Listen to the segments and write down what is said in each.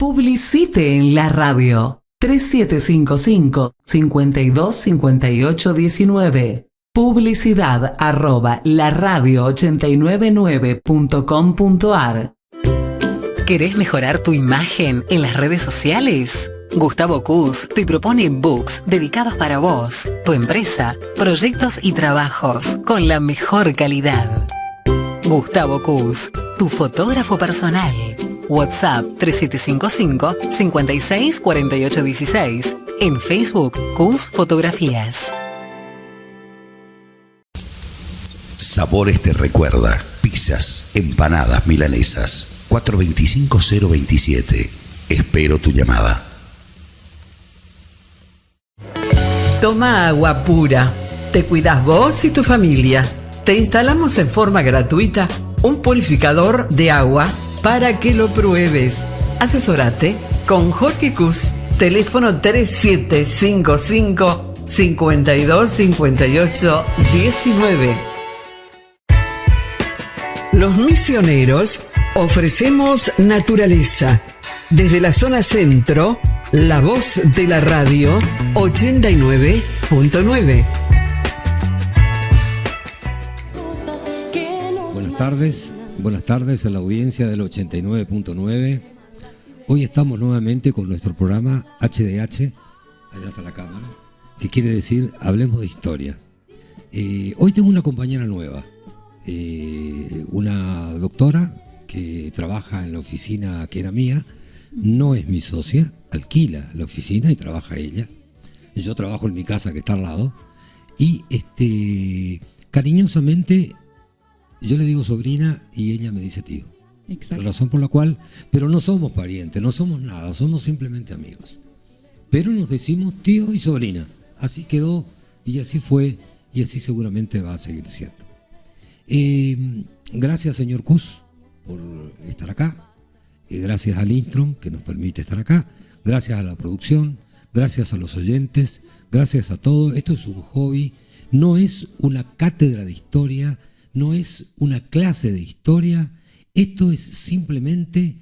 Publicite en la radio. 3755-525819. Publicidad @laradio899.com.ar. ¿Querés mejorar tu imagen en las redes sociales? Gustavo Cus te propone books dedicados para vos, tu empresa, proyectos y trabajos con la mejor calidad. Gustavo Cus, tu fotógrafo personal. WhatsApp 3755-564816. En Facebook, Cus Fotografías. Sabores te recuerda. Pizzas, empanadas, milanesas. 425-027. Espero tu llamada. Toma agua pura. Te cuidas vos y tu familia. Te instalamos en forma gratuita un purificador de agua para que lo pruebes. Asesórate con Jorge Cus. Teléfono 3755-525819. Los misioneros ofrecemos naturaleza. Desde la zona centro, la voz de la radio 89.9. Buenas tardes a la audiencia del 89.9. Hoy estamos nuevamente con nuestro programa HDH, allá está la cámara, que quiere decir Hablemos de Historia. Hoy tengo una compañera nueva, una doctora que trabaja en la oficina que era mía, no es mi socia, alquila la oficina y trabaja ella. Yo trabajo en mi casa que está al lado y cariñosamente yo le digo sobrina y ella me dice tío. Exacto. La razón por la cual, pero no somos parientes, no somos nada, somos simplemente amigos. Pero nos decimos tío y sobrina. Así quedó y así fue y así seguramente va a seguir siendo. Gracias señor Cus por estar acá. Gracias al Intron que nos permite estar acá. Gracias a la producción. Gracias a los oyentes. Gracias a todos. Esto es un hobby. No es una cátedra de historia. No es una clase de historia. Esto es simplemente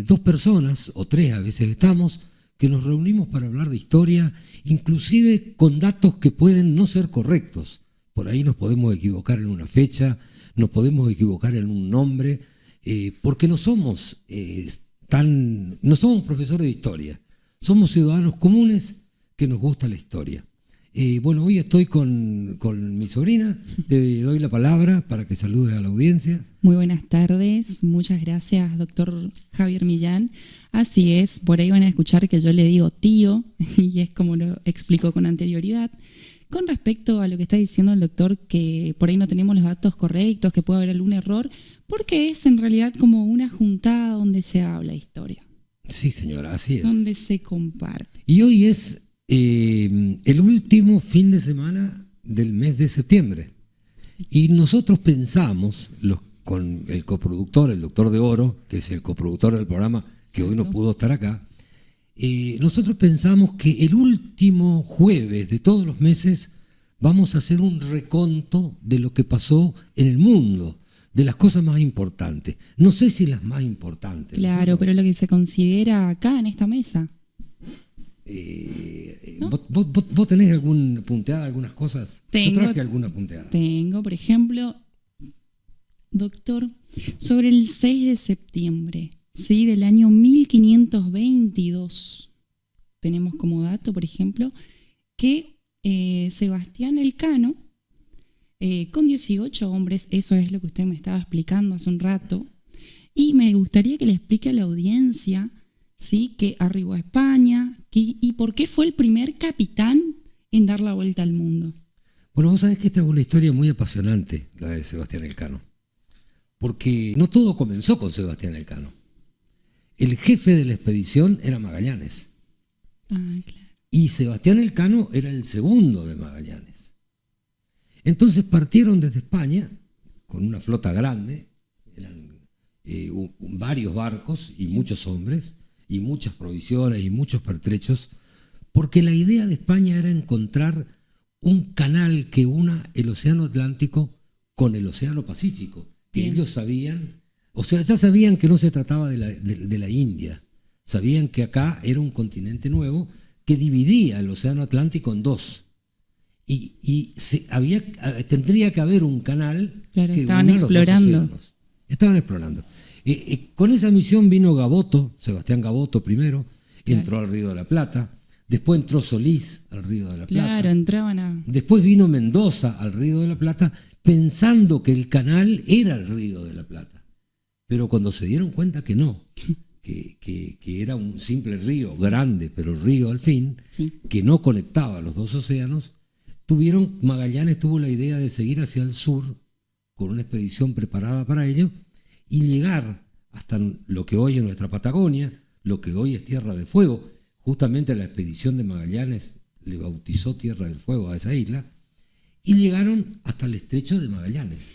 dos personas, o tres a veces estamos, que nos reunimos para hablar de historia, inclusive con datos que pueden no ser correctos. Por ahí nos podemos equivocar en una fecha, nos podemos equivocar en un nombre, porque no somos profesores de historia, somos ciudadanos comunes que nos gusta la historia. Bueno, hoy estoy con mi sobrina, te doy la palabra para que saludes a la audiencia. Muy buenas tardes, muchas gracias doctor Javier Millán. Así es, por ahí van a escuchar que yo le digo tío, y es como lo explico con anterioridad. Con respecto a lo que está diciendo el doctor, que por ahí no tenemos los datos correctos, que puede haber algún error, porque es en realidad como una juntada donde se habla de historia. Sí señora, así es. Donde se comparte. Y hoy es el último fin de semana del mes de septiembre. Y nosotros pensamos, con el coproductor, el doctor de Oro, que es el coproductor del programa, que hoy no pudo estar acá, nosotros pensamos que el último jueves de todos los meses vamos a hacer un reconto de lo que pasó en el mundo, de las cosas más importantes. No sé si las más importantes. Claro, ¿no? Pero lo que se considera acá en esta mesa. ¿No? ¿Vos tenés punteada algunas cosas? Yo traje alguna punteada. Tengo, por ejemplo, doctor, sobre el 6 de septiembre, ¿sí? Del año 1522. Tenemos como dato, por ejemplo, que Sebastián Elcano, con 18 hombres, eso es lo que usted me estaba explicando hace un rato, y me gustaría que le explique a la audiencia, ¿sí? Que arribó a España y por qué fue el primer capitán en dar la vuelta al mundo. Bueno, vos sabés que esta es una historia muy apasionante, la de Sebastián Elcano, porque no todo comenzó con Sebastián Elcano. El jefe de la expedición era Magallanes. Claro. Y Sebastián Elcano era el segundo de Magallanes. Entonces partieron desde España con una flota grande, eran varios barcos y muchos hombres, y muchas provisiones y muchos pertrechos, porque la idea de España era encontrar un canal que una el Océano Atlántico con el Océano Pacífico, que ellos sabían, o sea, ya sabían que no se trataba de la India, Sabían que acá era un continente nuevo que dividía el Océano Atlántico en dos. Y tendría que haber un canal Claro, que estaban una los dos explorando. océanos. Estaban explorando. Con esa misión vino Gaboto, Sebastián Gaboto primero, entró al Río de la Plata, después entró Solís al Río de la Plata. Claro, entraban a... Después vino Mendoza al Río de la Plata pensando que el canal era el Río de la Plata. Pero cuando se dieron cuenta que no, que era un simple río, grande, pero río al fin, Sí. que no conectaba los dos océanos, Magallanes tuvo la idea de seguir hacia el sur con una expedición preparada para ello y llegar hasta lo que hoy es nuestra Patagonia, lo que hoy es Tierra del Fuego. Justamente la expedición de Magallanes le bautizó Tierra del Fuego a esa isla, y llegaron hasta el estrecho de Magallanes.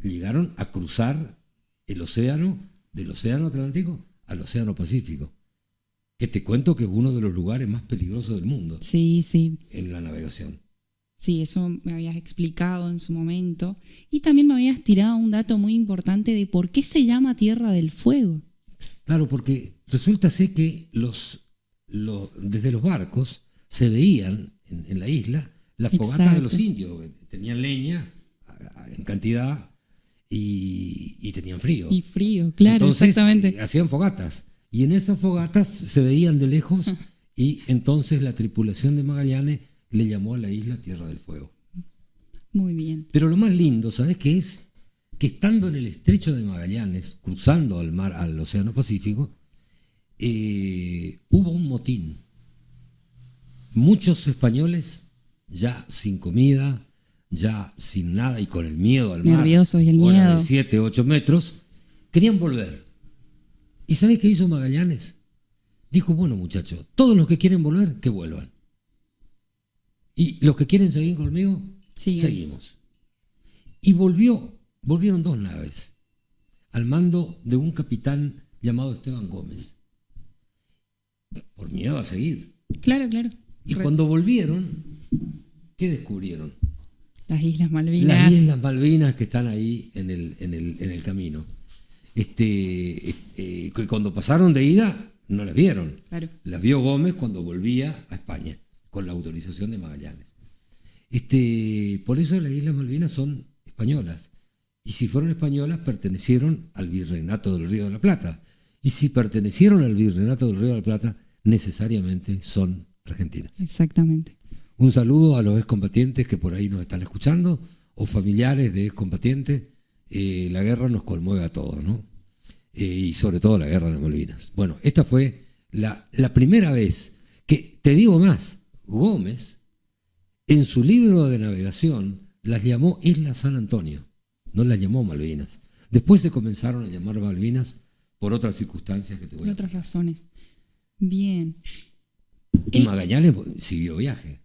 Llegaron a cruzar el océano, del Océano Atlántico al Océano Pacífico, que te cuento que es uno de los lugares más peligrosos del mundo Sí, sí. en la navegación. Sí, eso me habías explicado en su momento. Y también me habías tirado un dato muy importante de por qué se llama Tierra del Fuego. Claro, porque resulta ser que desde los barcos se veían en la isla las fogatas de los Exacto. indios, que tenían leña en cantidad y tenían frío. Y frío, claro, Entonces, exactamente. hacían fogatas, y en esas fogatas se veían de lejos, y entonces la tripulación de Magallanes le llamó a la isla Tierra del Fuego. Muy bien. Pero lo más lindo, ¿sabes qué es? Que estando en el estrecho de Magallanes, cruzando al mar, al Océano Pacífico, hubo un motín. Muchos españoles, ya sin comida, ya sin nada y con el miedo al mar, Nerviosos y el olas miedo. de 7, 8 metros, querían volver. ¿Y sabés qué hizo Magallanes? Dijo, bueno, muchachos, todos los que quieren volver, que vuelvan. Y los que quieren seguir conmigo, Siguen. seguimos. Y volvieron 2 naves, al mando de un capitán llamado Esteban Gómez, por miedo a seguir. Claro, claro. Y cuando volvieron, ¿qué descubrieron? Las Islas Malvinas. Las Islas Malvinas que están ahí en el camino. Que cuando pasaron de ida, no las vieron. Claro. Las vio Gómez cuando volvía a España, con la autorización de Magallanes. Por eso las Islas Malvinas son españolas. Y si fueron españolas, pertenecieron al Virreinato del Río de la Plata. Y si pertenecieron al Virreinato del Río de la Plata, necesariamente son argentinas. Exactamente. Un saludo a los excombatientes que por ahí nos están escuchando, o familiares de excombatientes. La guerra nos conmueve a todos, ¿no? Y sobre todo la guerra de Malvinas. Bueno, esta fue la primera vez que, te digo más, Gómez, en su libro de navegación, las llamó Islas San Antonio, no las llamó Malvinas. Después se comenzaron a llamar Malvinas por otras circunstancias que te voy Por a otras razones. Bien. Y Magallanes siguió viaje.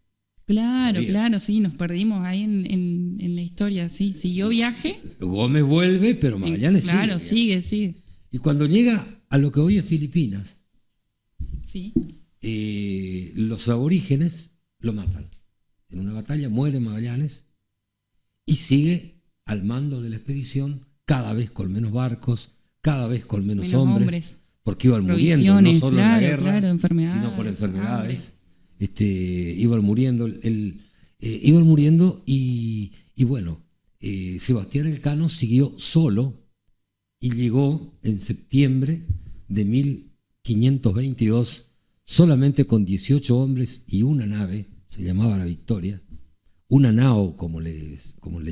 Claro, Sabía. claro, sí, nos perdimos ahí en la historia, sí. Siguió viaje. Gómez vuelve, pero Magallanes Claro, sigue. sigue. Y cuando llega a lo que hoy es Filipinas, Sí. los aborígenes lo matan. En una batalla muere Magallanes y sigue al mando de la expedición, cada vez con menos barcos, cada vez con menos hombres, porque iban muriendo, no Provisiones, solo claro, en la guerra, claro, enfermedades, sino por enfermedades. Iban muriendo, iban muriendo y bueno, Sebastián Elcano siguió solo y llegó en septiembre de 1522 solamente con 18 hombres y una nave, se llamaba la Victoria, una nao como le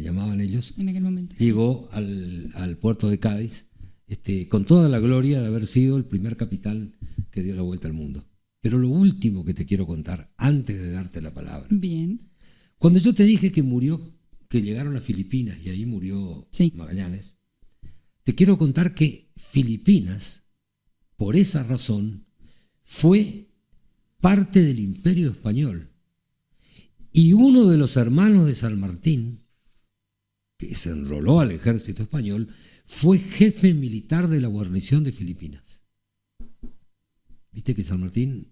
llamaban ellos. En aquel momento. sí. Llegó al puerto de Cádiz con toda la gloria de haber sido el primer capitán que dio la vuelta al mundo. Pero lo último que te quiero contar, antes de darte la palabra, Bien. cuando yo te dije que llegaron a Filipinas y ahí murió Sí. Magallanes, te quiero contar que Filipinas, por esa razón, fue parte del Imperio Español. Y uno de los hermanos de San Martín, que se enroló al ejército español, fue jefe militar de la guarnición de Filipinas. Viste que San Martín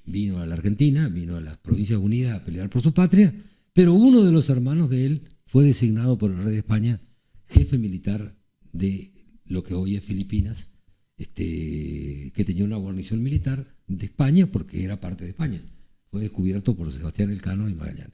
vino a la Argentina, vino a las Provincias Unidas a pelear por su patria, pero uno de los hermanos de él fue designado por el rey de España jefe militar de lo que hoy es Filipinas, que tenía una guarnición militar de España porque era parte de España. Fue descubierto por Sebastián Elcano y Magallanes.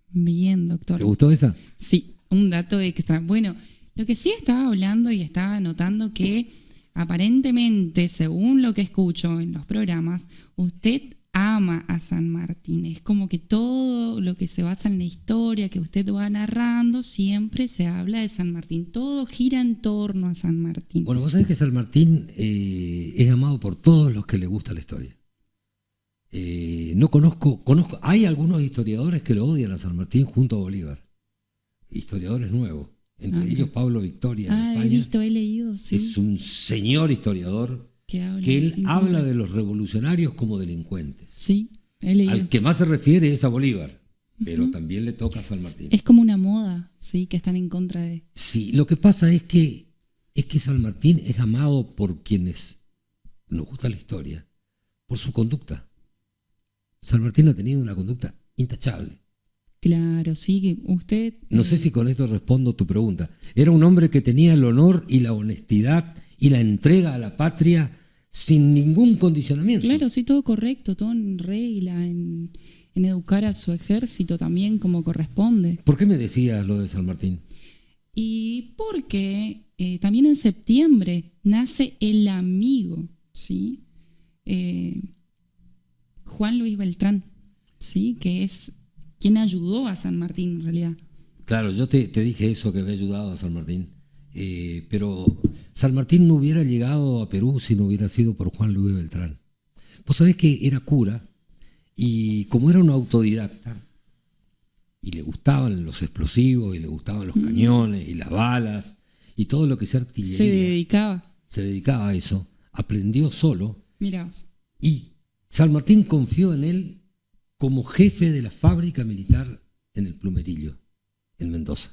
Bien, doctor. ¿Te gustó esa? Sí, un dato extra. Bueno, lo que sí estaba hablando y estaba notando que aparentemente, según lo que escucho en los programas, usted ama a San Martín. Es como que todo lo que se basa en la historia que usted va narrando, siempre se habla de San Martín. Todo gira en torno a San Martín. Bueno, vos sabés que San Martín es amado por todos los que les gusta la historia. No conozco, hay algunos historiadores que lo odian a San Martín junto a Bolívar. Historiadores nuevos. Entre ellos Pablo Victoria de España. He leído, sí. Es un señor historiador que él habla de los revolucionarios como delincuentes. Sí, he leído. Al que más se refiere es a Bolívar, pero también le toca a San Martín. Es como una moda, sí, que están en contra de. Sí, lo que pasa es que San Martín es amado por quienes nos gusta la historia, por su conducta. San Martín ha tenido una conducta intachable. Claro, sí, que usted... No sé si con esto respondo tu pregunta. Era un hombre que tenía el honor y la honestidad y la entrega a la patria sin ningún condicionamiento. Claro, sí, todo correcto, todo en regla, en educar a su ejército también como corresponde. ¿Por qué me decías lo de San Martín? Y porque también en septiembre nace el amigo, ¿sí? Juan Luis Beltrán, ¿sí? Que es quien ayudó a San Martín en realidad. Claro, yo te dije eso, que había ayudado a San Martín. Pero San Martín no hubiera llegado a Perú si no hubiera sido por Juan Luis Beltrán. Vos sabés que era cura y como era un autodidacta y le gustaban los explosivos y le gustaban los cañones y las balas y todo lo que sea artillería. Se dedicaba a eso, aprendió solo. Mirá vos. Y San Martín confió en él como jefe de la fábrica militar en el Plumerillo, en Mendoza.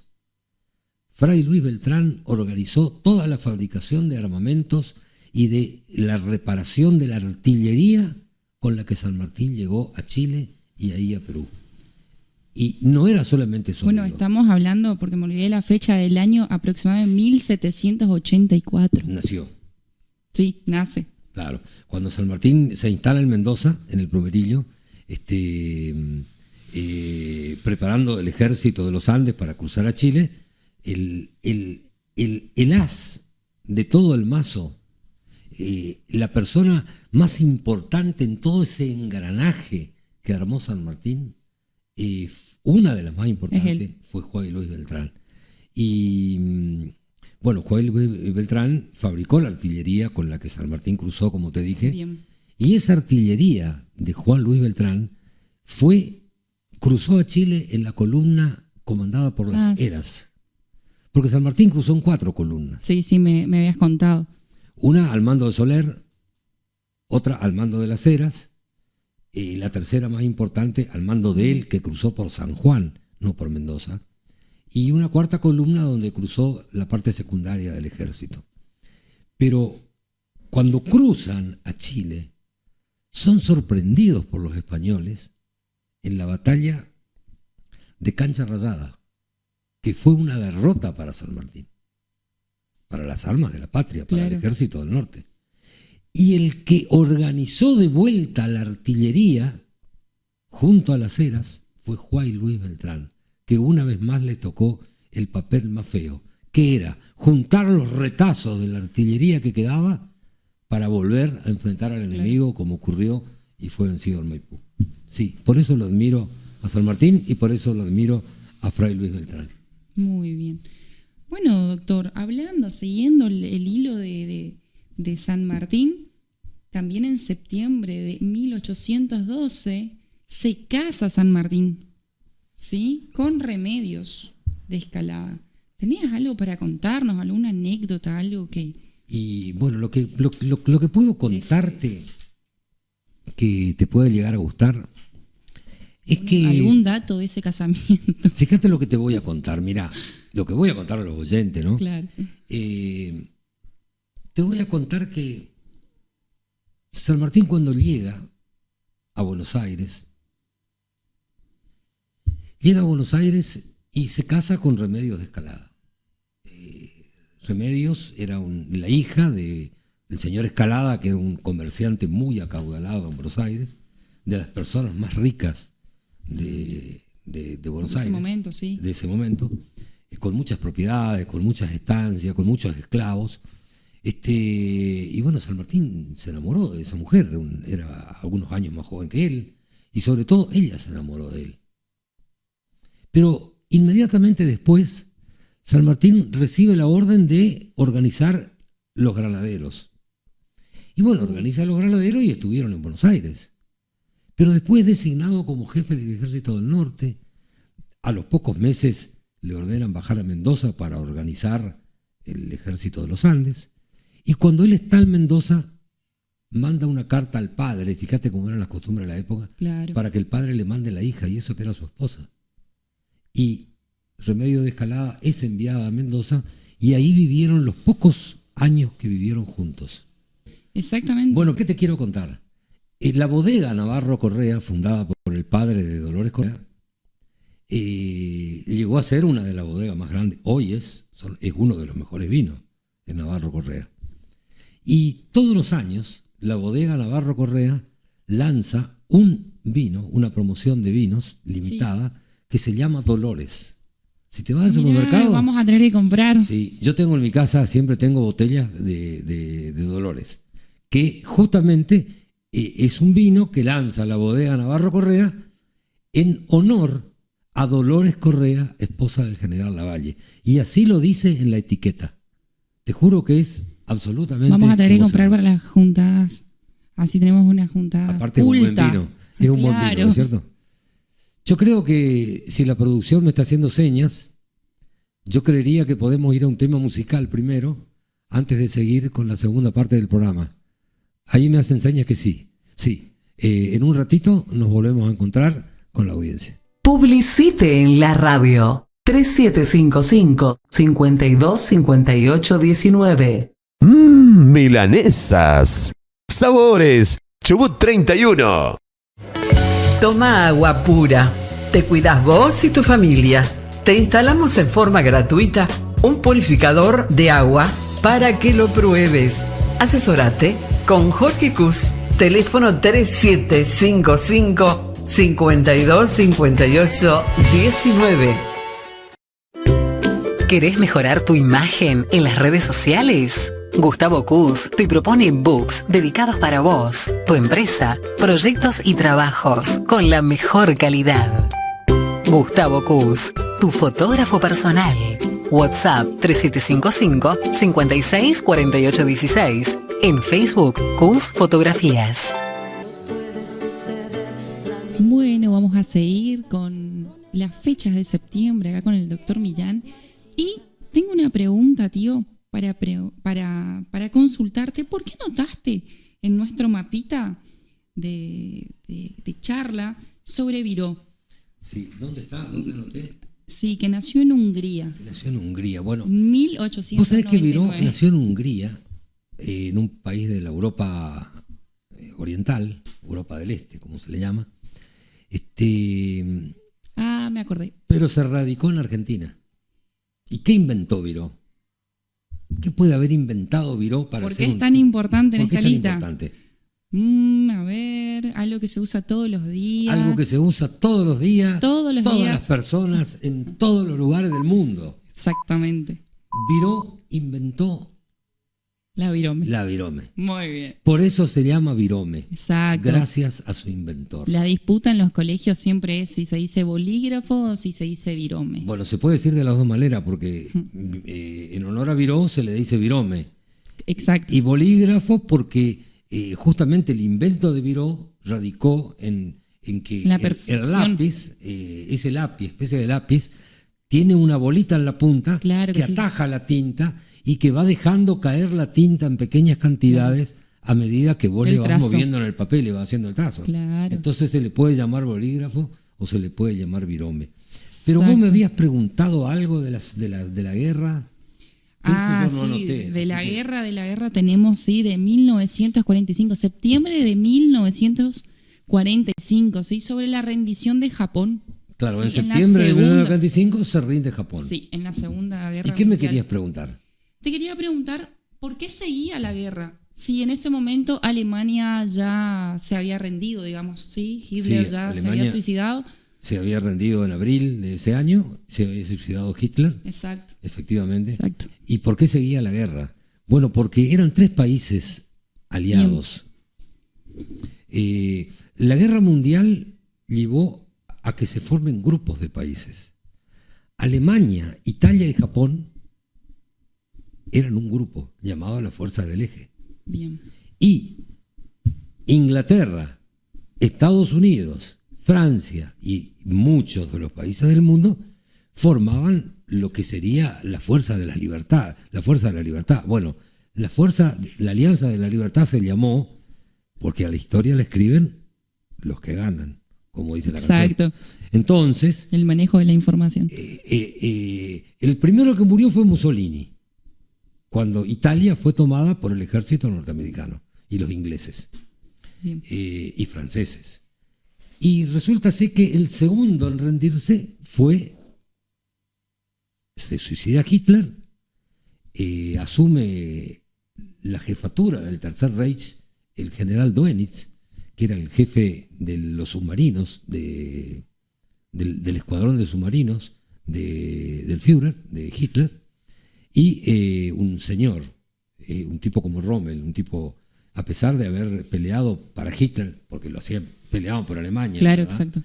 Fray Luis Beltrán organizó toda la fabricación de armamentos y de la reparación de la artillería con la que San Martín llegó a Chile y ahí a Perú. Y no era solamente eso. Bueno, estamos hablando, porque me olvidé la fecha del año aproximado de 1784. Nació. Sí, nace. Claro. Cuando San Martín se instala en Mendoza, en el Plumerillo, preparando el ejército de los Andes para cruzar a Chile, el as de todo el mazo, la persona más importante en todo ese engranaje que armó San Martín, una de las más importantes fue Juan Luis Beltrán. Y bueno, Juan Luis Beltrán fabricó la artillería con la que San Martín cruzó, como te dije. Bien. Y esa artillería de Juan Luis Beltrán cruzó a Chile en la columna comandada por las Heras. Porque San Martín cruzó en 4 columnas. Sí, me habías contado. Una al mando de Soler, otra al mando de las Heras, y la tercera más importante al mando de él, que cruzó por San Juan, no por Mendoza, y una cuarta columna donde cruzó la parte secundaria del ejército. Pero cuando cruzan a Chile, son sorprendidos por los españoles en la batalla de Cancha Rayada, que fue una derrota para San Martín, para las armas de la patria, para el ejército del norte. Y el que organizó de vuelta la artillería junto a las Heras fue Juan Luis Beltrán, que una vez más le tocó el papel más feo, que era juntar los retazos de la artillería que quedaba para volver a enfrentar al enemigo, como ocurrió y fue vencido en Maipú. Sí, por eso lo admiro a San Martín y por eso lo admiro a Fray Luis Beltrán. Muy bien. Bueno, doctor, siguiendo el hilo de San Martín, también en septiembre de 1812 se casa San Martín, ¿sí? Con Remedios de Escalada. ¿Tenías algo para contarnos, alguna anécdota, algo que...? Y bueno, lo que puedo contarte que te puede llegar a gustar es que... ¿Algún dato de ese casamiento? Fíjate lo que te voy a contar, mirá, lo que voy a contar a los oyentes, ¿no? Claro. Te voy a contar que San Martín, cuando llega a Buenos Aires y se casa con Remedios de Escalada. Remedios era la hija de el señor Escalada, que era un comerciante muy acaudalado en Buenos Aires, de las personas más ricas de Buenos Aires. De ese momento, con muchas propiedades, con muchas estancias, con muchos esclavos. Y bueno, San Martín se enamoró de esa mujer, era algunos años más joven que él, y sobre todo ella se enamoró de él. Pero inmediatamente después, San Martín recibe la orden de organizar los granaderos. Y bueno, organiza los granaderos y estuvieron en Buenos Aires. Pero después, designado como jefe del Ejército del Norte, a los pocos meses le ordenan bajar a Mendoza para organizar el Ejército de los Andes. Y cuando él está en Mendoza, manda una carta al padre, fíjate cómo eran las costumbres de la época, claro, para que el padre le mande la hija, y eso que era su esposa. Y Remedio de Escalada es enviada a Mendoza, y ahí vivieron los pocos años que vivieron juntos. Exactamente. Bueno, ¿qué te quiero contar? La bodega Navarro Correa, fundada por el padre de Dolores Correa, llegó a ser una de las bodegas más grandes. Hoy es uno de los mejores vinos de Navarro Correa. Y todos los años la bodega Navarro Correa lanza un vino, una promoción de vinos limitada, que se llama Dolores. Si te vas al supermercado, vamos a tener que comprar. Sí, yo tengo en mi casa, siempre tengo botellas de Dolores, que justamente es un vino que lanza la bodega Navarro Correa en honor a Dolores Correa, esposa del general Lavalle. Y así lo dice en la etiqueta. Te juro que es absolutamente... Vamos a tener que comprar para las juntas. Así tenemos una junta. Aparte es un buen vino. Es un buen vino, ¿no es cierto? Yo creo que si la producción me está haciendo señas, yo creería que podemos ir a un tema musical primero, antes de seguir con la segunda parte del programa. Ahí me hacen señas que sí. Sí. En un ratito nos volvemos a encontrar con la audiencia. Publicite en la radio. 3755-525819. Milanesas. Sabores. Chubut 31. Toma agua pura. Te cuidas vos y tu familia. Te instalamos en forma gratuita un purificador de agua para que lo pruebes. Asesorate con Jorge Cus. Teléfono 3755-525819. ¿Querés mejorar tu imagen en las redes sociales? Gustavo Cus te propone books dedicados para vos, tu empresa, proyectos y trabajos con la mejor calidad. Gustavo Cus, tu fotógrafo personal. WhatsApp 3755-564816. En Facebook, Cus Fotografías. Bueno, vamos a seguir con las fechas de septiembre acá con el doctor Millán. Y tengo una pregunta, tío, para consultarte. ¿Por qué notaste en nuestro mapita de charla sobre Viró? Sí, ¿dónde está? ¿Dónde noté? Sí, que nació en Hungría. Que nació en Hungría, bueno. 1899. Vos sabés que Viró nació en Hungría, en un país de la Europa oriental, Europa del Este, como se le llama. Me acordé. Pero se radicó en Argentina. ¿Y qué inventó Viró? ¿Qué puede haber inventado Viró para ¿Por ser qué es tan importante en esta lista? Importante? A ver, algo que se usa todos los días. Algo que se usa todos los días. Todas las personas en todos los lugares del mundo. Exactamente. Viró inventó la virome. La virome. Muy bien. Por eso se llama virome. Exacto. Gracias a su inventor. La disputa en los colegios siempre es si se dice bolígrafo o si se dice virome. Bueno, se puede decir de las dos maneras porque en honor a Viró se le dice virome. Exacto. Y bolígrafo porque justamente el invento de Viró radicó en que el lápiz, ese lápiz, especie de lápiz, tiene una bolita en la punta que ataja la tinta y que va dejando caer la tinta en pequeñas cantidades a medida que vos le vas moviendo en el papel y le vas haciendo el trazo. Claro. Entonces se le puede llamar bolígrafo o se le puede llamar virome. Pero vos me habías preguntado algo de la guerra. Yo no anoté, de la guerra tenemos, de 1945, septiembre de 1945, sobre la rendición de Japón. Claro, en septiembre de 1945 se rinde Japón. Sí, en la Segunda Guerra Mundial. ¿Y qué me querías preguntar? Te quería preguntar, ¿por qué seguía la guerra? Sí, en ese momento Alemania ya se había rendido, digamos, ¿sí? Hitler Sí, ya se Alemania había suicidado. se había rendido en abril de ese año, se había suicidado Hitler, Exacto. efectivamente. Exacto. ¿Y por qué seguía la guerra? Bueno, porque eran 3 países aliados. La guerra mundial llevó a que se formen grupos de países. Alemania, Italia y Japón eran un grupo llamado la Fuerza del Eje. Bien. Y Inglaterra, Estados Unidos, Francia y muchos de los países del mundo formaban lo que sería la Fuerza de la Libertad. La Fuerza de la Libertad. Bueno, la Alianza de la Libertad se llamó porque a la historia le escriben los que ganan, como dice la canción. Exacto. Entonces, El manejo de la información. el primero que murió fue Mussolini, cuando Italia fue tomada por el ejército norteamericano y los ingleses y franceses. Y resulta ser que el segundo en rendirse se suicida Hitler, asume la jefatura del Tercer Reich el general Dönitz, que era el jefe de los submarinos, del escuadrón de submarinos del Führer, de Hitler, y un señor, un tipo como Rommel, un tipo, a pesar de haber peleado para Hitler, porque peleaban por Alemania. Claro, ¿verdad? exacto.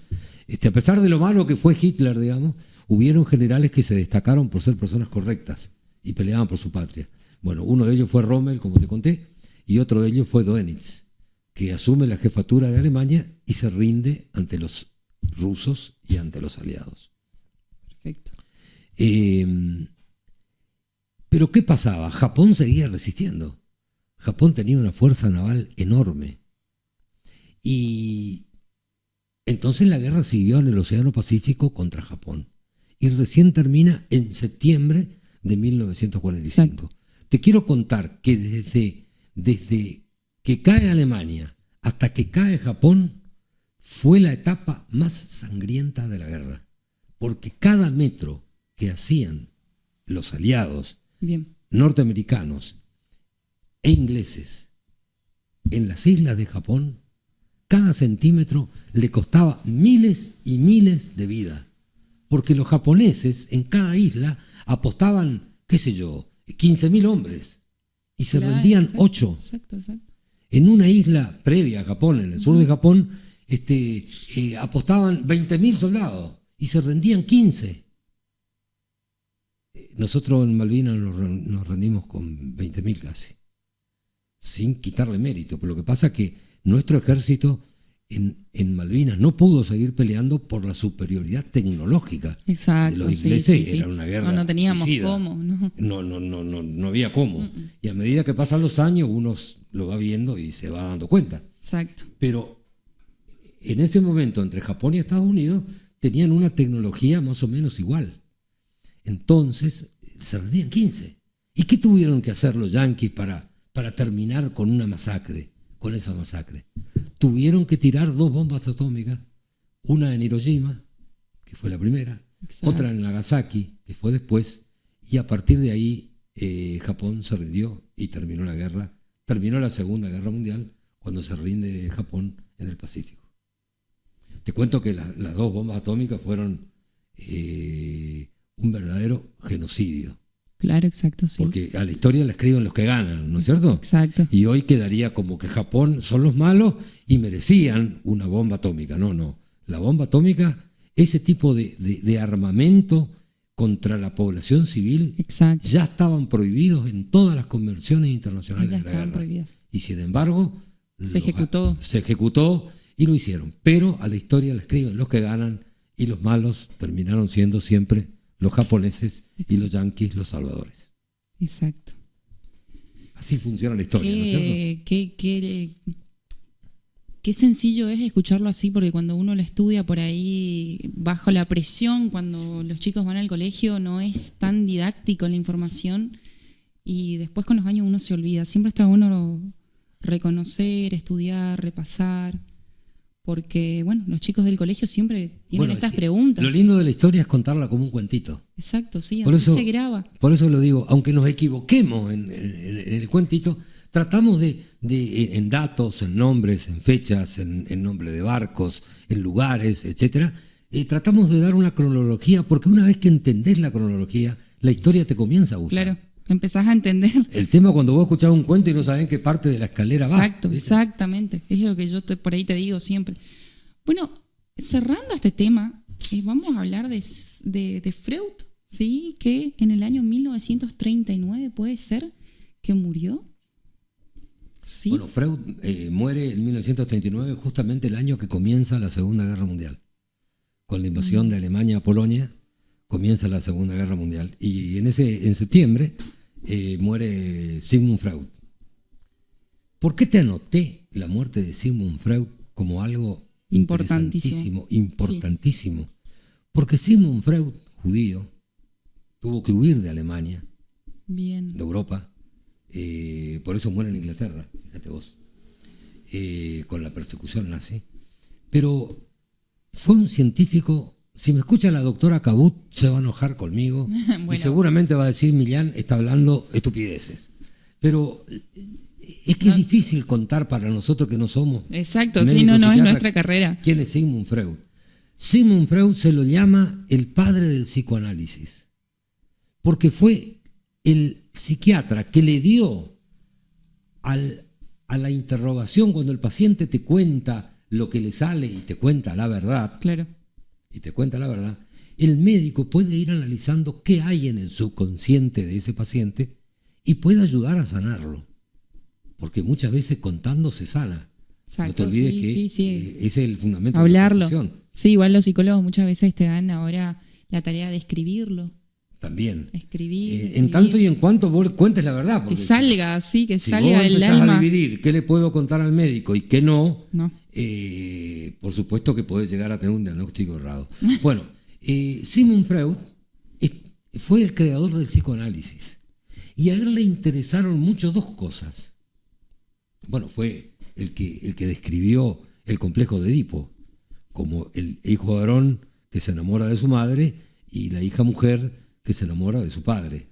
A pesar de lo malo que fue Hitler, digamos, hubieron generales que se destacaron por ser personas correctas y peleaban por su patria. Bueno, uno de ellos fue Rommel, como te conté, y otro de ellos fue Dönitz, que asume la jefatura de Alemania y se rinde ante los rusos y ante los aliados. Perfecto. Pero ¿qué pasaba? Japón seguía resistiendo. Japón tenía una fuerza naval enorme. Y entonces la guerra siguió en el Océano Pacífico contra Japón. Y recién termina en septiembre de 1945. Exacto. Te quiero contar que desde que cae Alemania hasta que cae Japón fue la etapa más sangrienta de la guerra. Porque cada metro que hacían los aliados norteamericanos e ingleses en las islas de Japón, cada centímetro le costaba miles y miles de vidas. Porque los japoneses en cada isla apostaban, qué sé yo, 15.000 hombres y se rendían 8. Exacto. En una isla previa a Japón, en el sur de Japón, apostaban 20.000 soldados y se rendían 15. Nosotros en Malvinas nos rendimos con 20.000 casi, sin quitarle mérito. Pero lo que pasa es que nuestro ejército en Malvinas no pudo seguir peleando por la superioridad tecnológica de los ingleses. Era una guerra no teníamos suicida. cómo. No había cómo. Y a medida que pasan los años uno lo va viendo y se va dando cuenta. Exacto. Pero en ese momento entre Japón y Estados Unidos tenían una tecnología más o menos igual. Entonces se rendían 15. ¿Y qué tuvieron que hacer los yanquis para terminar con una masacre? Con esa masacre tuvieron que tirar 2 bombas atómicas, una en Hiroshima, que fue la primera, otra en Nagasaki, que fue después, y a partir de ahí Japón se rindió y terminó la guerra. Terminó la Segunda Guerra Mundial cuando se rinde Japón en el Pacífico. Te cuento que las 2 bombas atómicas fueron un verdadero genocidio. Claro, exacto, sí. Porque a la historia la escriben los que ganan, ¿no es cierto? Exacto. Y hoy quedaría como que Japón son los malos y merecían una bomba atómica. No. La bomba atómica, ese tipo de armamento contra la población civil, ya estaban prohibidos en todas las convenciones internacionales de la guerra. Prohibidas. Y sin embargo, se ejecutó y lo hicieron. Pero a la historia la escriben los que ganan y los malos terminaron siendo siempre los japoneses y los yanquis los salvadores. Exacto. Así funciona la historia, ¿no es cierto? Qué sencillo es escucharlo así, porque cuando uno lo estudia por ahí bajo la presión, cuando los chicos van al colegio, no es tan didáctico la información y después con los años uno se olvida. Siempre está bueno reconocer, estudiar, repasar. Porque, bueno, los chicos del colegio siempre tienen estas preguntas. Lo lindo de la historia es contarla como un cuentito. Exacto, sí, así se graba. Por eso lo digo, aunque nos equivoquemos en el cuentito, tratamos en datos, en nombres, en fechas, en nombre de barcos, en lugares, etcétera, tratamos de dar una cronología, porque una vez que entendés la cronología, la historia te comienza a gustar. Claro, empezás a entender. El tema cuando vos escuchás un cuento y no sabés en qué parte de la escalera va. Exacto, exactamente. Es lo que yo por ahí te digo siempre. Bueno, cerrando este tema, vamos a hablar de Freud, ¿sí? Que en el año 1939 puede ser que murió. ¿Sí? Bueno, Freud muere en 1939, justamente el año que comienza la Segunda Guerra Mundial. Con la invasión de Alemania a Polonia, comienza la Segunda Guerra Mundial. Y en septiembre muere Sigmund Freud. ¿Por qué te anoté la muerte de Sigmund Freud como algo Importantísimo. importantísimo? Sí. Porque Sigmund Freud, judío, tuvo que huir de Alemania, bien, de Europa, por eso muere en Inglaterra, fíjate vos, con la persecución nazi. Pero fue un científico. Si me escucha la doctora Cabut, se va a enojar conmigo. Bueno. Y seguramente va a decir: Millán está hablando estupideces. Pero es que es difícil contar para nosotros que no somos. Exacto, sí, no es nuestra carrera. ¿Quién es Sigmund Freud? Sigmund Freud se lo llama el padre del psicoanálisis, porque fue el psiquiatra que le dio a la interrogación, cuando el paciente te cuenta lo que le sale y te cuenta la verdad. Claro. Y te cuenta la verdad, el médico puede ir analizando qué hay en el subconsciente de ese paciente y puede ayudar a sanarlo. Porque muchas veces contando se sana. Exacto, no te olvides que ese es el fundamento hablarlo. de la profesión. Sí, igual los psicólogos muchas veces te dan ahora la tarea de escribirlo. También. Escribir. En tanto y en cuanto vos cuentes la verdad. Que salga, sí, que salga del alma. Si vos empezás a dividir qué le puedo contar al médico y qué no. Por supuesto que podés llegar a tener un diagnóstico errado. Bueno, Sigmund Freud fue el creador del psicoanálisis. Y a él le interesaron mucho dos cosas. Bueno, fue el que describió el complejo de Edipo, como el hijo varón que se enamora de su madre y la hija mujer que se enamora de su padre.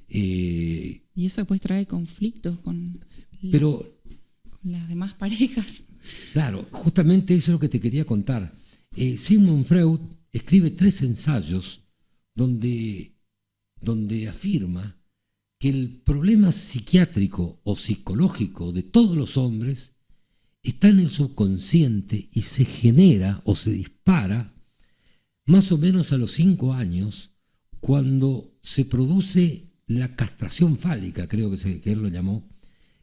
Y eso después trae conflictos con las demás parejas. Claro, justamente eso es lo que te quería contar. Sigmund Freud escribe 3 ensayos donde afirma que el problema psiquiátrico o psicológico de todos los hombres está en el subconsciente y se genera o se dispara más o menos a los 5 años, cuando se produce la castración fálica, creo que él lo llamó,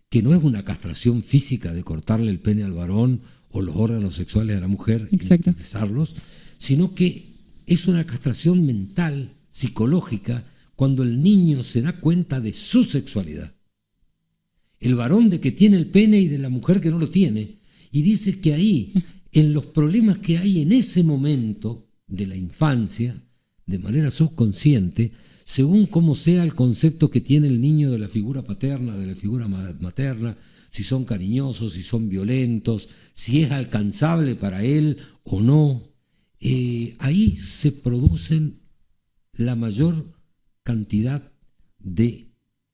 que no es una castración física de cortarle el pene al varón o los órganos sexuales a la mujer y utilizarlos, sino que es una castración mental, psicológica, cuando el niño se da cuenta de su sexualidad. El varón de que tiene el pene y de la mujer que no lo tiene, y dice que ahí, en los problemas que hay en ese momento de la infancia, de manera subconsciente, según cómo sea el concepto que tiene el niño de la figura paterna, de la figura materna, si son cariñosos, si son violentos, si es alcanzable para él o no, ahí se producen la mayor cantidad de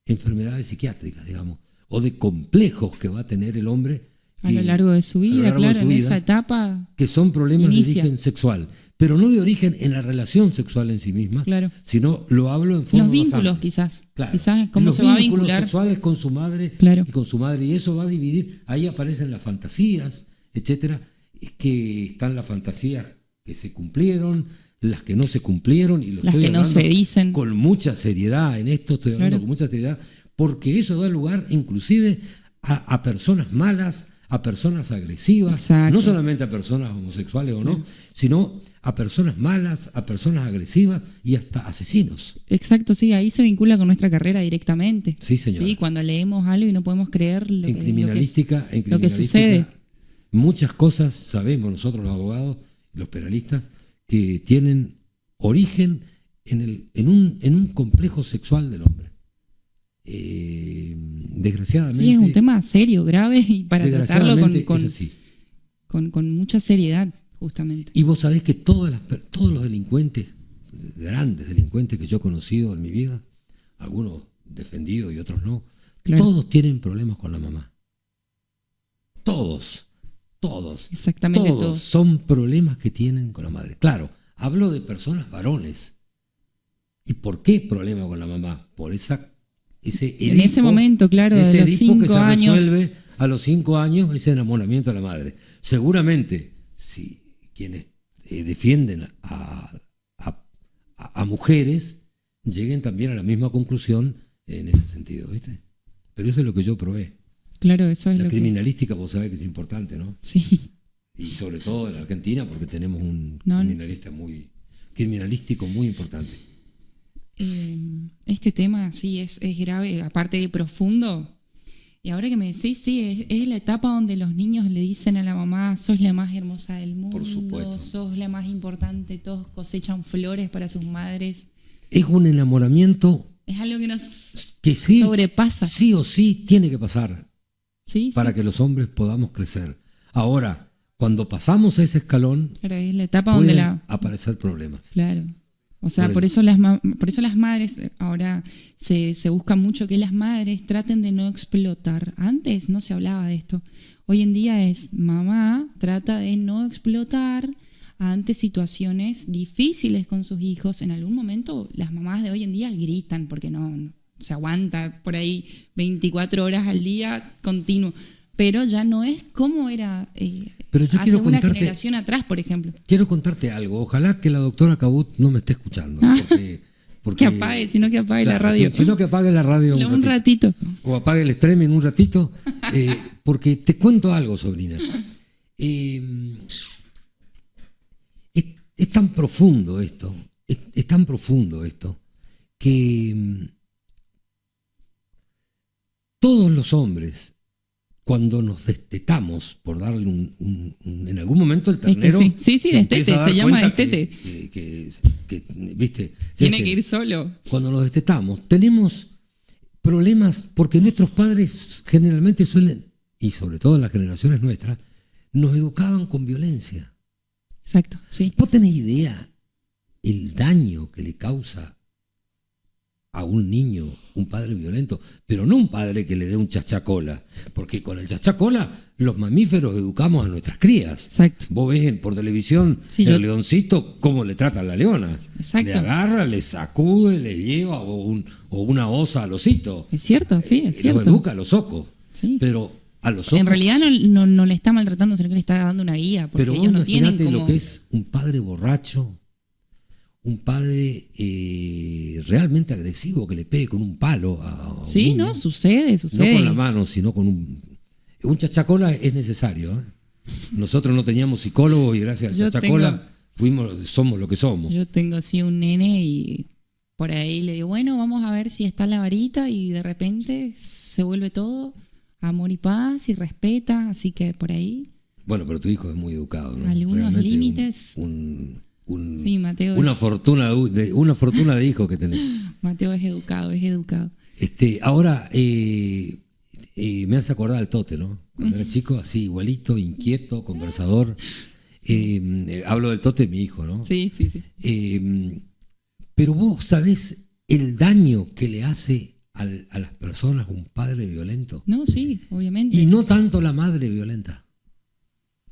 enfermedades psiquiátricas, digamos, o de complejos que va a tener el hombre a lo largo de su vida, claro, en esa etapa. Que son problemas de origen sexual, pero no de origen en la relación sexual en sí misma, claro, sino lo hablo en forma los vínculos quizás, cómo se va a vincular. Los vínculos sexuales con su madre, claro, y con su madre, y eso va a dividir, ahí aparecen las fantasías, etcétera, que están las fantasías que se cumplieron, las que no se cumplieron, y lo las estoy que no se dicen con mucha seriedad en esto, estoy hablando con mucha seriedad, porque eso da lugar inclusive a personas malas, a personas agresivas, exacto, no solamente a personas homosexuales o no, sino a personas malas, a personas agresivas y hasta asesinos. Exacto, sí, ahí se vincula con nuestra carrera directamente. Sí, señora. Sí, cuando leemos algo y no podemos creer lo que sucede. Muchas cosas sabemos nosotros los abogados, los penalistas, que tienen origen en un complejo sexual del hombre. Desgraciadamente. Sí, es un tema serio, grave, y para tratarlo con mucha seriedad, justamente. Y vos sabés que todos los delincuentes, grandes delincuentes que yo he conocido en mi vida, algunos defendidos y otros no, Claro. Todos tienen problemas con la mamá. Todos. Exactamente todos. Son problemas que tienen con la madre. Claro, hablo de personas varones. ¿Y por qué problema con la mamá? Por ese Edipo, En ese momento, claro, de los Edipo que 5 se años. resuelve a los 5 años, ese enamoramiento de la madre. Seguramente, si quienes defienden a mujeres lleguen también a la misma conclusión en ese sentido, ¿viste? Pero eso es lo que yo probé. Claro, eso es La lo criminalística, vos sabés que es importante, ¿no? Sí. Y sobre todo en Argentina, porque tenemos un No. criminalístico muy importante. Este tema sí es grave, aparte de profundo. Y ahora que me decís, sí, es la etapa donde los niños le dicen a la mamá: sos la más hermosa del mundo, Por supuesto. sos la más importante, todos cosechan flores para sus madres. Es un enamoramiento Es algo que nos que sí, sobrepasa. sí o sí tiene que pasar Sí, para sí. que los hombres podamos crecer. Ahora, cuando pasamos ese escalón, Claro, es la etapa donde pueden la... aparecer problemas. Claro. O sea, Por por eso. eso las madres, ahora se busca mucho que las madres traten de no explotar. Antes no se hablaba de esto. Hoy en día es: mamá trata de no explotar ante situaciones difíciles con sus hijos. En algún momento las mamás de hoy en día gritan porque no se aguanta por ahí 24 horas al día continuo. Pero ya no es como era Pero yo hace quiero una contarte- generación atrás, por ejemplo. Quiero contarte algo. Ojalá que la doctora Cabut no me esté escuchando. Porque Que apague, sino que apague la claro, radio. Sino que apague la radio Un ratito. o apague el stream en un ratito, porque te cuento algo, sobrina. Es tan profundo esto, es tan profundo esto, que todos los hombres, cuando nos destetamos, por darle en algún momento el Es que ternero... sí, se destete, empieza a dar se llama cuenta destete. ¿viste? Tiene Este, que ir solo. Cuando nos destetamos, tenemos problemas porque nuestros padres generalmente suelen, y sobre todo en las generaciones nuestras, nos educaban con violencia. Exacto, sí. ¿Vos tenés idea el daño que le causa a un niño un padre violento? Pero no un padre que le dé un chachacola, porque con el chachacola los mamíferos educamos a nuestras crías. Exacto. Vos ves por televisión Sí, el yo- leoncito cómo le trata a la leona. Exacto. Le agarra, le sacude, le lleva o una osa al osito. Es cierto, sí, es Lo cierto. educa a los ocos. Sí. Pero a los ocos. En realidad no le está maltratando, sino que le está dando una guía, porque Pero vos ellos no tienen imaginate como... lo que es un padre borracho, un padre realmente agresivo que le pegue con un palo a un Sí, niño. no, sucede. No con la mano, sino con un chachacola es necesario. ¿eh? Nosotros no teníamos psicólogos y gracias al Yo chachacola somos lo que somos. Yo tengo así un nene y por ahí le digo: bueno, vamos a ver si está la varita, y de repente se vuelve todo amor y paz y respeta, así que por ahí... Bueno, pero tu hijo es muy educado, ¿no? Algunos Realmente límites. Sí, Mateo una es- fortuna de hijo que tenés. Mateo es educado, es educado. Ahora me hace acordar al Tote, ¿no? Cuando era chico, así igualito, inquieto, conversador. Hablo del Tote, mi hijo, ¿no? Sí, sí, sí. Pero vos sabés el daño que le hace a las personas un padre violento. No, sí, obviamente. Y no tanto la madre violenta.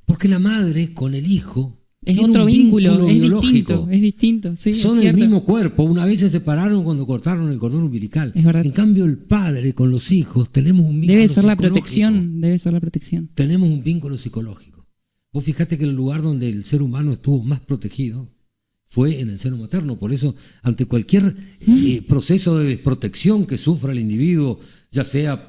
Porque la madre con el hijo Es tiene otro un vínculo, es biológico. distinto, sí, Son es el cierto. mismo cuerpo. Una vez se separaron cuando cortaron el cordón umbilical. Es verdad. En cambio, el padre con los hijos tenemos un vínculo Debe ser la psicológico. protección, debe ser la protección. Tenemos un vínculo psicológico. Vos fijate que el lugar donde el ser humano estuvo más protegido fue en el seno materno. Por eso, ante cualquier proceso de desprotección que sufra el individuo, ya sea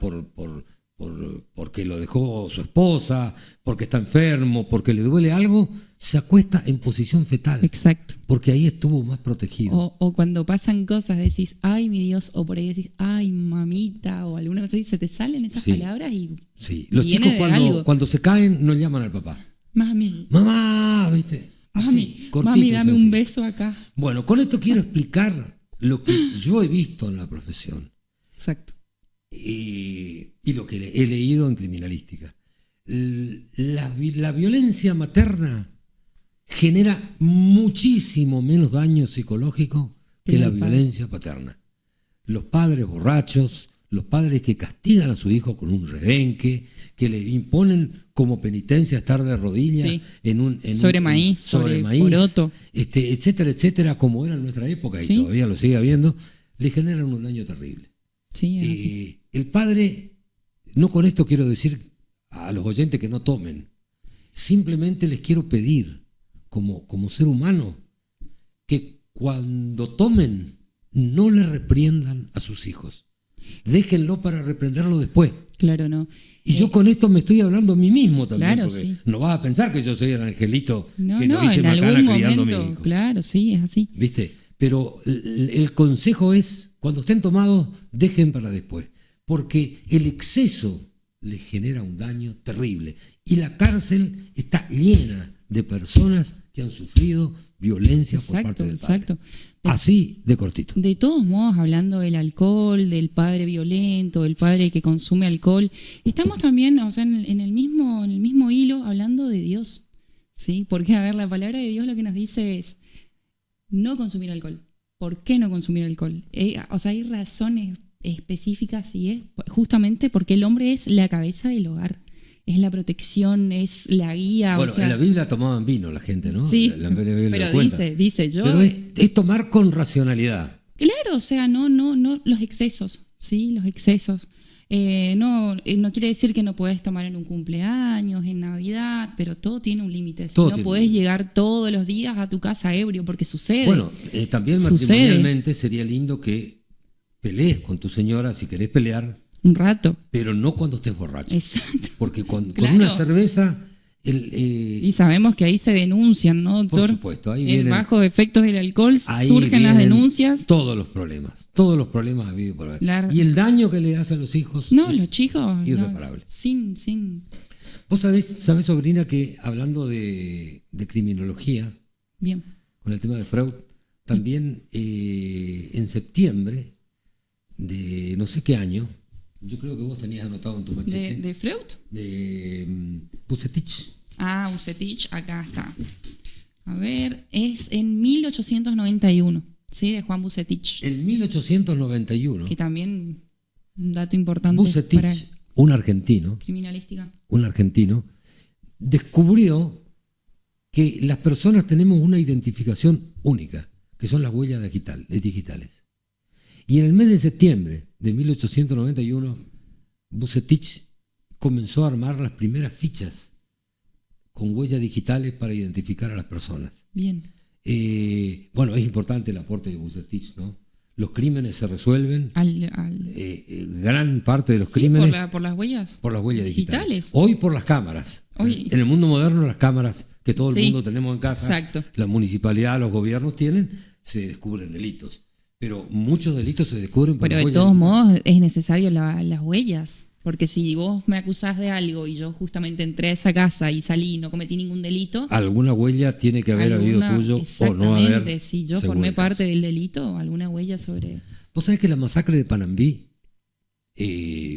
porque lo dejó su esposa, porque está enfermo, porque le duele algo, se acuesta en posición fetal. Exacto. Porque ahí estuvo más protegido. O cuando pasan cosas decís: ay, mi Dios, o por ahí decís: ay, mamita, o alguna cosa así, se te salen esas Sí. palabras y Sí. Los viene chicos de algo. cuando se caen no llaman al papá. Mami, Mamá, ¿viste? Así, mami, cortito, mami, dame un sencillo. beso acá. Bueno, con esto quiero explicar lo que yo he visto en la profesión Exacto. y lo que he leído en criminalística. La violencia materna genera muchísimo menos daño psicológico que la el padre. violencia paterna. Los padres borrachos, los padres que castigan a su hijo con un rebenque, que le imponen como penitencia estar de rodillas Sí. sobre maíz, sobre poroto. etcétera, etcétera, como era en nuestra época y Sí. todavía lo sigue habiendo, le generan un daño terrible. Sí, es así. El padre, no con esto quiero decir a los oyentes que no tomen, simplemente les quiero pedir, como ser humano, que cuando tomen, no le repriendan a sus hijos. Déjenlo para reprenderlo después. Claro, no. Y yo con esto me estoy hablando a mí mismo también, Claro, porque sí. no vas a pensar que yo soy el angelito No, que no, lo hice en macana algún criando a mi momento, hijo. claro, sí, es así. ¿Viste? Pero el consejo es, cuando estén tomados, dejen para después, porque el exceso les genera un daño terrible. Y la cárcel está llena de personas que han sufrido violencia por parte del padre. Exacto. Así de cortito. De todos modos, hablando del alcohol, del padre violento, del padre que consume alcohol, estamos también, o sea, en el mismo hilo hablando de Dios, ¿sí? Porque, a ver, la palabra de Dios lo que nos dice es no consumir alcohol. ¿Por qué no consumir alcohol? O sea, hay razones específicas y es justamente porque el hombre es la cabeza del hogar. Es la protección, es la guía. Bueno, o sea, en la Biblia tomaban vino la gente, ¿no? Sí, La Biblia lo pero cuenta. dice yo. Pero es tomar con racionalidad. Claro, o sea, no los excesos, ¿sí? Los excesos. No quiere decir que no puedes tomar en un cumpleaños, en Navidad, pero todo tiene un límite. Si Todo no tiene puedes un límite. llegar todos los días a tu casa ebrio, porque sucede. Bueno, también Sucede. matrimonialmente sería lindo que pelees con tu señora si querés pelear, Un rato. pero no cuando estés borracho. Exacto. Porque con Claro. una cerveza, Y sabemos que ahí se denuncian, ¿no, doctor? por supuesto, ahí vienen, Bajo efectos del alcohol ahí surgen las vienen denuncias. todos los problemas habidos por haber. La- Y el daño que le hace a los hijos No, es los chicos. no, irreparable. sin. Vos sabés, sobrina, que hablando de criminología, Bien. con el tema de Freud, también en septiembre de no sé qué año, yo creo que vos tenías anotado en tu machete, ¿De Freud? de Bucetich. Ah, Bucetich, acá está. A ver, es en 1891, ¿sí? De Juan Bucetich. En 1891, Que también un dato importante Bucetich, para un argentino, criminalística. descubrió que las personas tenemos una identificación única, que son las huellas digitales. Y en el mes de septiembre de 1891, Bucetich comenzó a armar las primeras fichas con huellas digitales para identificar a las personas. Bien. Bueno, es importante el aporte de Bucetich, ¿no? Los crímenes se resuelven, gran parte de los Sí, crímenes por las huellas. por las huellas digitales. digitales. Hoy por las cámaras. Hoy- En el mundo moderno, las cámaras que todo el Sí, mundo tenemos en casa, exacto. la municipalidad, los gobiernos tienen, se descubren delitos. Pero muchos delitos se descubren por Pero las de huellas todos digitales. modos es necesario las huellas. Porque si vos me acusás de algo y yo justamente entré a esa casa y salí y no cometí ningún delito. Alguna huella tiene que haber habido tuyo o no haber. Exactamente, si yo según formé el caso. parte del delito, alguna huella sobre. Vos sabés que la masacre de Panambí,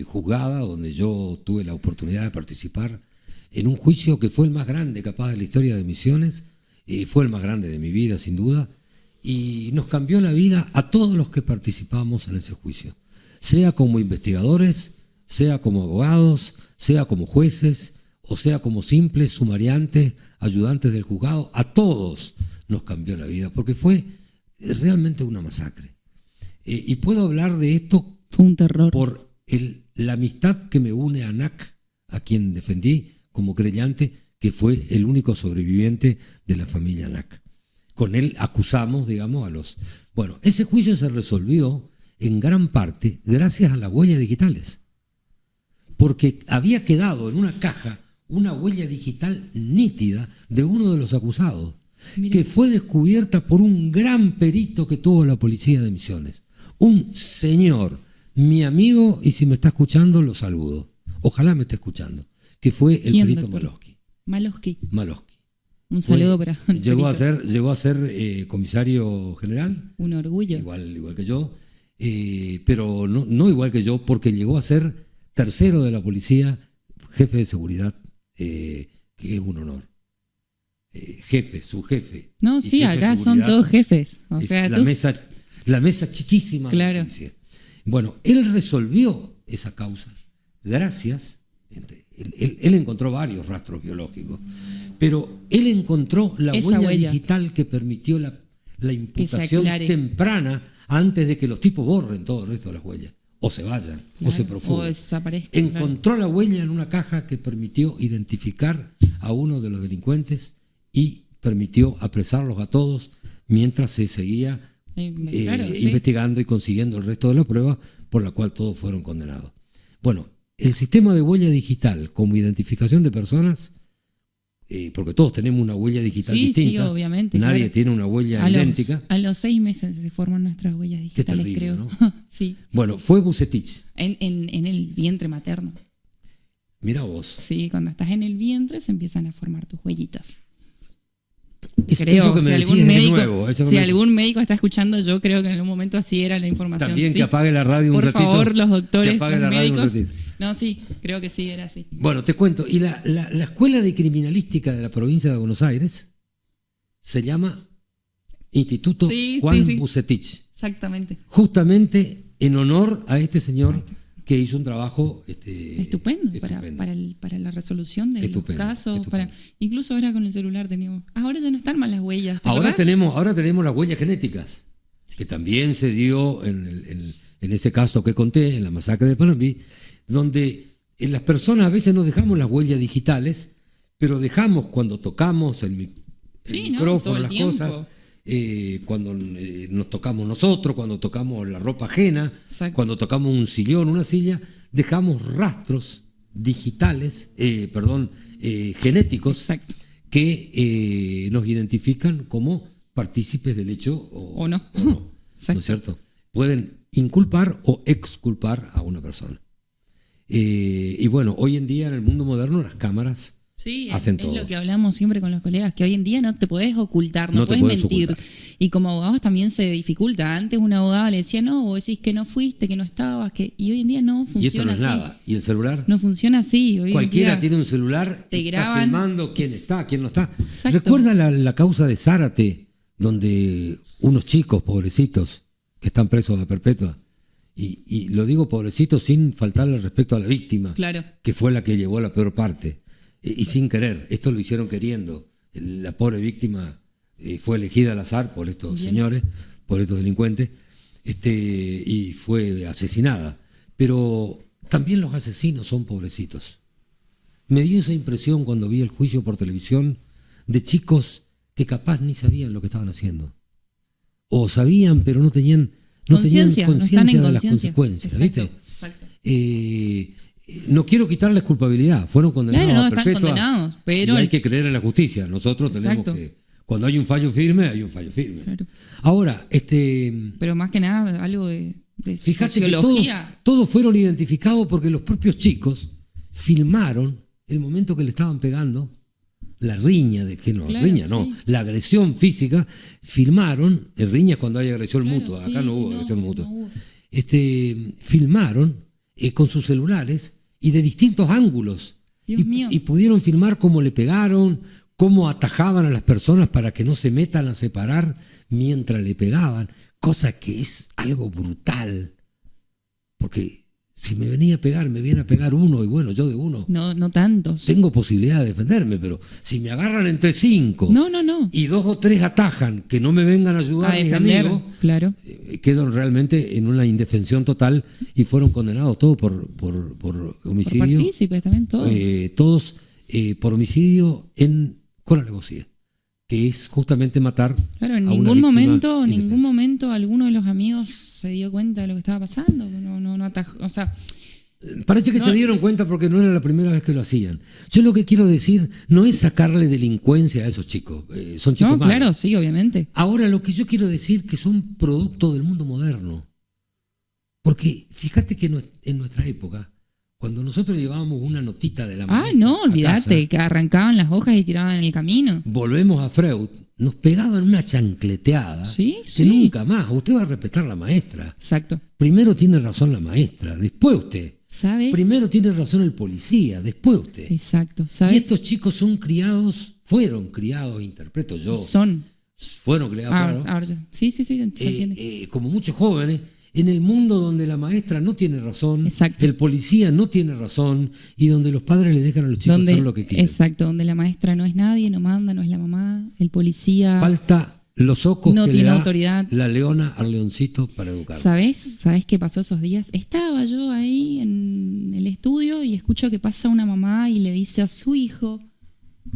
juzgada, donde yo tuve la oportunidad de participar en un juicio que fue el más grande capaz de la historia de Misiones, fue el más grande de mi vida sin duda, y nos cambió la vida a todos los que participamos en ese juicio, sea como investigadores, sea como abogados, sea como jueces, o sea como simples sumariantes, ayudantes del juzgado, a todos nos cambió la vida, porque fue realmente una masacre. Y puedo hablar de esto Fue un terror. por la amistad que me une a ANAC, a quien defendí como creyente, que fue el único sobreviviente de la familia ANAC. Con él acusamos, digamos, a los... Bueno, ese juicio se resolvió en gran parte gracias a las huellas digitales, porque había quedado en una caja una huella digital nítida de uno de los acusados, Mira. que fue descubierta por un gran perito que tuvo la policía de Misiones. Un señor, mi amigo, y si me está escuchando, lo saludo. Ojalá me esté escuchando, que fue el ¿Quién, perito doctor? Malosky. Un saludo para. el Llegó perito. a ser comisario general, Un orgullo. igual que yo, pero no igual que yo, porque llegó a ser tercero de la policía, jefe de seguridad, que es un honor. Su jefe. No, y sí, jefe de acá son seguridad todos jefes. O es sea, la mesa chiquísima de Claro. la policía. Bueno, él resolvió esa causa gracias, él encontró varios rastros biológicos, pero él encontró la huella digital que permitió la imputación temprana antes de que los tipos borren todo el resto de las huellas, o se vayan, o se profuguen. O desaparezcan. Encontró la huella en una caja que permitió identificar a uno de los delincuentes y permitió apresarlos a todos mientras se seguía investigando y consiguiendo el resto de la prueba por la cual todos fueron condenados. Bueno, el sistema de huella digital como identificación de personas, porque todos tenemos una huella digital distinta, sí, obviamente, nadie tiene una huella idéntica. A los 6 meses se forman nuestras huellas digitales, terrible, creo. ¿no? Sí. Bueno, fue Vucetich. En el vientre materno. Mira vos. Sí, cuando estás en el vientre se empiezan a formar tus huellitas. Creo que si algún médico está escuchando, yo creo que en algún momento así era la información. También ¿sí? que apague la radio un ratito. Por favor, los doctores, los médicos. No, sí, creo que sí, era así. Bueno, te cuento. Y la Escuela de Criminalística de la provincia de Buenos Aires se llama Instituto Juan Vucetich. Exactamente. Justamente en honor a este señor que hizo un trabajo estupendo. Para la resolución de los casos. Incluso ahora con el celular teníamos. Ahora ya no están mal las huellas. Ahora tenemos las huellas genéticas, que también se dio en ese caso que conté, en la masacre de Panambi, donde las personas a veces nos dejamos las huellas digitales, pero dejamos cuando tocamos el micrófono, las cosas. Cuando nos tocamos nosotros, cuando tocamos la ropa ajena, cuando tocamos un sillón, una silla, dejamos rastros digitales, genéticos, que nos identifican como partícipes del hecho o no. ¿No es cierto? Pueden inculpar o exculpar a una persona. Y bueno, hoy en día en el mundo moderno las cámaras hacen todo. Es lo que hablamos siempre con los colegas, que hoy en día no te podés ocultar, no podés mentir. Ocultar. Y como abogados también se dificulta. Antes un abogado le decía, no, vos decís que no fuiste, que no estabas, y hoy en día no funciona así. Y esto no es nada. ¿Y el celular? No funciona así. Hoy cualquiera tiene un celular, te está filmando quién está, quién no está. Exacto. ¿Recuerda la causa de Zárate, donde unos chicos pobrecitos que están presos a perpetua? Y lo digo pobrecitos sin faltarle respeto a la víctima, que fue la que llevó la peor parte. Y sin querer, esto lo hicieron queriendo. La pobre víctima fue elegida al azar por estos señores, por estos delincuentes, y fue asesinada. Pero también los asesinos son pobrecitos. Me dio esa impresión cuando vi el juicio por televisión de chicos que capaz ni sabían lo que estaban haciendo. O sabían, pero no tenían conciencia de las consecuencias. ¿Viste? No quiero quitarles culpabilidad, fueron condenados a perpetua, están condenados, pero y hay que creer en la justicia. Nosotros tenemos que, cuando hay un fallo firme, hay un fallo firme. Claro. Ahora, pero más que nada algo de fíjate sociología. Que todos fueron identificados porque los propios chicos filmaron el momento que le estaban pegando, la riña, la agresión física, filmaron, riña es cuando hay agresión mutua, acá no hubo agresión mutua. Filmaron con sus celulares y de distintos ángulos y pudieron filmar cómo le pegaron, cómo atajaban a las personas para que no se metan a separar mientras le pegaban, cosa que es algo brutal, porque si me venía a pegar, me viene a pegar uno, y bueno, yo de uno no tantos, tengo posibilidad de defenderme, pero si me agarran entre 5 y 2 o 3 atajan, que no me vengan a ayudar mis amigos, quedan realmente en una indefensión total y fueron condenados todos por homicidio. Por partícipes también, todos por homicidio con alevosía, que es justamente matar. Claro, en ningún momento alguno de los amigos se dio cuenta de lo que estaba pasando, no atajó, o sea. Parece que se dieron cuenta porque no era la primera vez que lo hacían. Yo lo que quiero decir no es sacarle delincuencia a esos chicos, son chicos malos. Claro, sí, obviamente. Ahora lo que yo quiero decir que son producto del mundo moderno. Porque fíjate que en nuestra época, cuando nosotros llevábamos una notita de la maestra olvídate, que arrancaban las hojas y tiraban en el camino. Volvemos a Freud, nos pegaban una chancleteada que nunca más. Usted va a respetar a la maestra. Exacto. Primero tiene razón la maestra, después usted. ¿Sabe? Primero tiene razón el policía, después usted. Exacto. ¿Sabes? Y estos chicos fueron criados, interpreto yo. Fueron criados, claro. Ahora, sí, se entiende. Como muchos jóvenes, En el mundo donde la maestra no tiene razón, Exacto. el policía no tiene razón y donde los padres le dejan a los chicos hacer lo que quieren. Exacto, donde la maestra no es nadie, no manda, no es la mamá, el policía Falta los ojos no que tiene le da autoridad. la leona al leoncito para educar. ¿Sabés qué pasó esos días? Estaba yo ahí en el estudio y escucho que pasa una mamá y le dice a su hijo,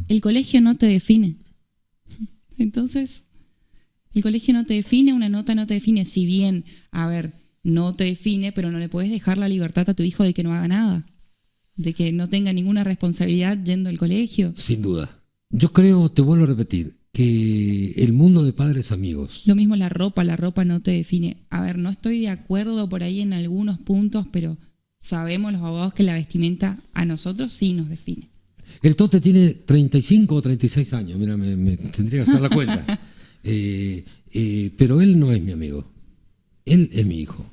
el colegio no te define. Entonces, el colegio no te define, una nota no te define. Si bien, a ver, no te define, pero no le puedes dejar la libertad a tu hijo de que no haga nada, de que no tenga ninguna responsabilidad yendo al colegio. Sin duda. Yo creo, te vuelvo a repetir, que el mundo de padres amigos. Lo mismo la ropa no te define. A ver, no estoy de acuerdo por ahí en algunos puntos, pero sabemos los abogados que la vestimenta a nosotros sí nos define. El Tote tiene 35 o 36 años, mira, me tendría que hacer la cuenta. Pero él no es mi amigo. Él es mi hijo.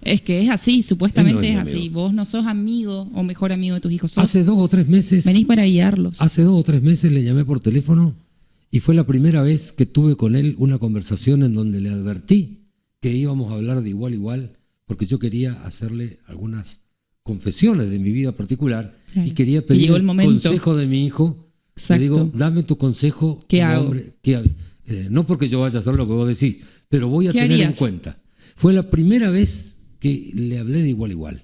Es que es así, supuestamente Él no es es mi así. amigo. Vos no sos amigo o mejor amigo de tus hijos. Hace 2 o 3 meses. Venís para guiarlos. Hace 2 o 3 meses le llamé por teléfono y fue la primera vez que tuve con él una conversación en donde le advertí que íbamos a hablar de igual a igual, porque yo quería hacerle algunas confesiones de mi vida particular. Claro. Y quería pedir el consejo de mi hijo. Exacto. Le digo, dame tu consejo. ¿Qué hago? Hombre, no porque yo vaya a hacer lo que vos decís, pero voy a tener en cuenta. Fue la primera vez que le hablé de igual a igual.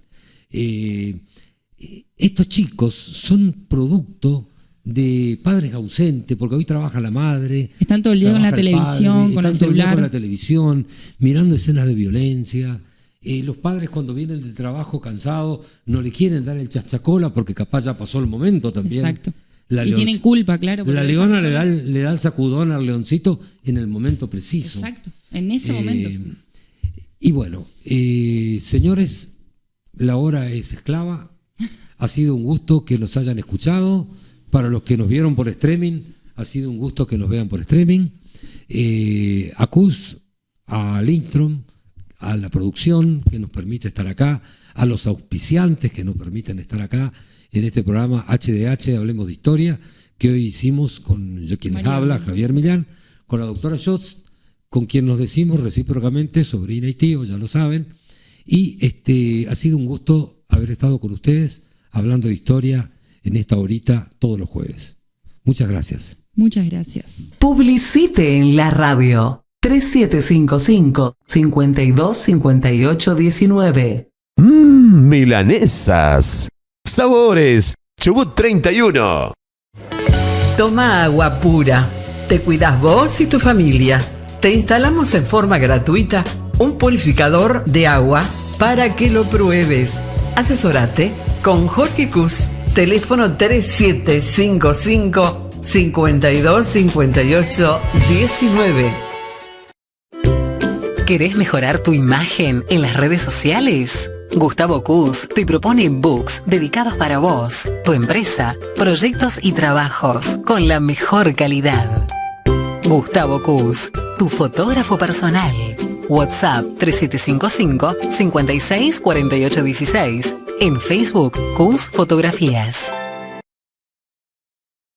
Estos chicos son producto de padres ausentes, porque hoy trabaja la madre. Están todo el día con la televisión, con el celular. Están todo el día con la televisión, mirando escenas de violencia. Los padres cuando vienen del trabajo cansados no le quieren dar el chachacola porque capaz ya pasó el momento también. Exacto. Y tienen culpa, claro. La leona le da el sacudón al leoncito en el momento preciso. Exacto, en ese momento. Y bueno, señores, la hora es esclava. Ha sido un gusto que nos hayan escuchado. Para los que nos vieron por streaming, ha sido un gusto que nos vean por streaming. A Cus, a Lindstrom, a la producción que nos permite estar acá, a los auspiciantes que nos permiten estar acá en este programa HDH, Hablemos de Historia, que hoy hicimos con quien les habla, Javier Millán, con la doctora Schatz, con quien nos decimos recíprocamente sobrina y tío, ya lo saben. Y ha sido un gusto haber estado con ustedes hablando de historia en esta horita todos los jueves. Muchas gracias. Muchas gracias. Publicite en la radio 3755-525819. Milanesas. Sabores. Chubut 31. Toma agua pura. Te cuidas vos y tu familia. Te instalamos en forma gratuita un purificador de agua para que lo pruebes. Asesórate con Jorge Cus. Teléfono 3755-525819. ¿Querés mejorar tu imagen en las redes sociales? Gustavo Cus te propone books dedicados para vos, tu empresa, proyectos y trabajos con la mejor calidad. Gustavo Cus, tu fotógrafo personal. WhatsApp 3755 564816. En Facebook, Cus Fotografías.